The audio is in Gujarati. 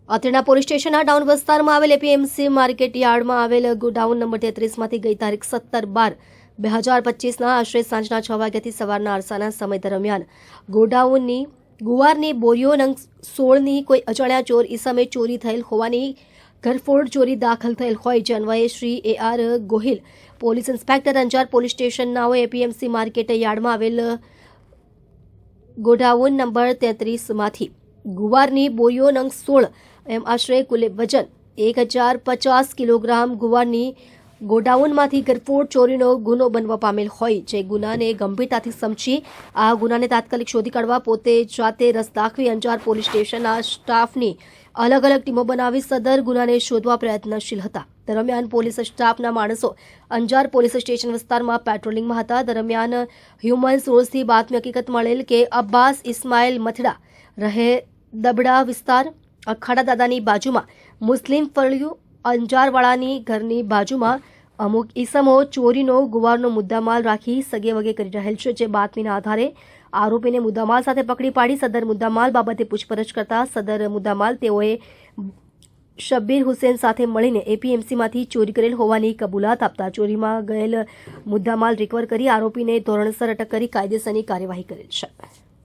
અત્રેના પોલીસ સ્ટેશનના ડાઉન વિસ્તારમાં આવેલ એપીએમસી માર્કેટ યાર્ડમાં આવેલ ગોડાઉન નંબર 33માંથી ગઈ તારીખ 17/12/2025ના આશરે સાંજના 6 વાગ્યાથી સવારના અરસાના સમય દરમિયાન ગોડાઉનની ગુવારની બોરીઓ નંગ 16ની કોઈ અજાણ્યા ચોર ઈસમે ચોરી થયેલ હોવાની ઘરફોડ ચોરી દાખલ થયેલ હોય જે અન્વયે Shri AR Gohil police inspector Anjar police સ્ટેશનનાઓએ એપીએમસી માર્કેટ યાર્ડમાં આવેલ ગોડાઉન નંબર 33માંથી ગુવારની બોરીઓ નંગ 16 એમ આશરે કુલ વજન 1050 કિલોગ્રામ ગુવારની ગોડાઉનમાંથી ઘરફોડ ચોરીનો ગુનો બનવા પામેલ હોય જે ગુનાને ગંભીરતાથી સમજી આ ગુનાને તાત્કાલિક શોધી કાઢવા પોતે જાતે રસ દાખવી અંજાર પોલીસ સ્ટેશનના સ્ટાફની અલગ અલગ ટીમો બનાવી સદર ગુનાને શોધવા પ્રયત્નશીલ હતા। દરમિયાન પોલીસ સ્ટાફના માણસો અંજાર પોલીસ સ્ટેશન વિસ્તારમાં પેટ્રોલિંગમાં હતા। દરમિયાન હ્યુમન સોર્સથી બાતમી હકીકત મળેલ કે અબ્બાસ ઇસ્માઇલ મથડા રહે દબડા વિસ્તાર અખાડા દાદાની બાજુમાં મુસ્લિમ ફળિયું અંજારવાળાની ઘરની બાજુમાં અમુક ઈસમો ચોરીનો ગુવારનો મુદ્દામાલ રાખી સગે વગે કરી રહેલ છે જે બાતમીના આધારે આરોપીને મુદ્દામાલ સાથે પકડી પાડી સદર મુદ્દામાલ બાબતે પૂછપરછ કરતા સદર મુદ્દામાલ તેઓએ શબ્બીર હુસેન સાથે મળીને એપીએમસીમાંથી ચોરી કરેલ હોવાની કબૂલાત આપતા ચોરીમાં ગયેલ મુદ્દામાલ રિકવર કરી આરોપીને ધોરણસર અટક કરી કાયદેસરની કાર્યવાહી કરેલ છે।